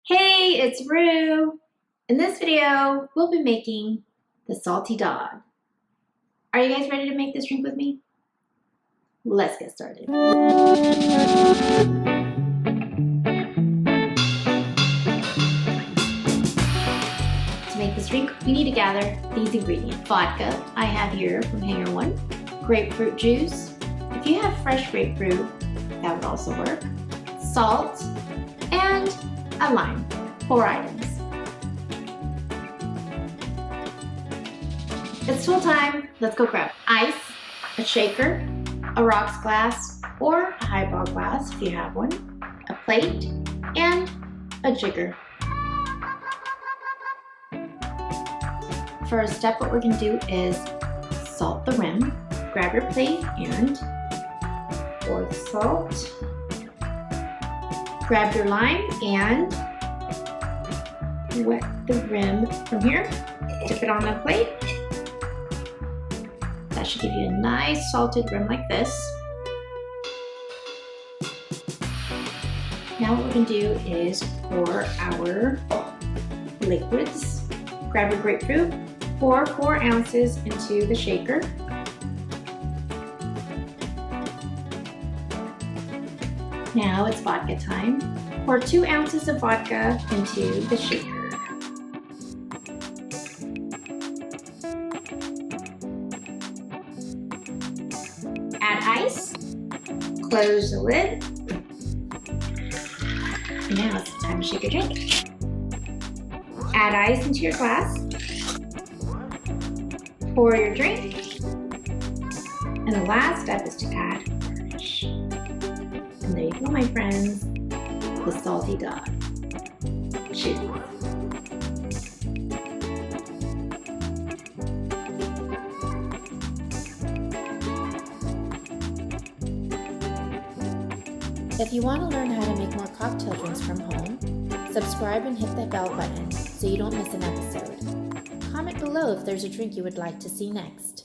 Hey, it's Rue. In this video, we'll be making the Salty Dog. Are you guys ready to make this drink with me? Let's get started. To make this drink, we need to gather these ingredients. Vodka, I have here from Hanger 1. Grapefruit juice. If you have fresh grapefruit, that would also work. Salt, and a lime. 4 items. It's full time. Let's go grab ice, a shaker, a rocks glass, or a highball glass if you have one, a plate, and a jigger. First step, what we're going to do is salt the rim. Grab your plate and pour the salt. Grab your lime and wet the rim from here. Dip it on the plate. That should give you a nice salted rim like this. Now what we're going to do is pour our liquids. Grab your grapefruit, pour 4 ounces into the shaker. Now it's vodka time. Pour 2 ounces of vodka into the shaker. Add ice. Close the lid. Now it's time to shake your drink. Add ice into your glass. Pour your drink. And the last step is to add garnish. And there you go, my friends, the Salty Dog. Cheers. If you want to learn how to make more cocktail drinks from home, subscribe and hit the bell button so you don't miss an episode. Comment below if there's a drink you would like to see next.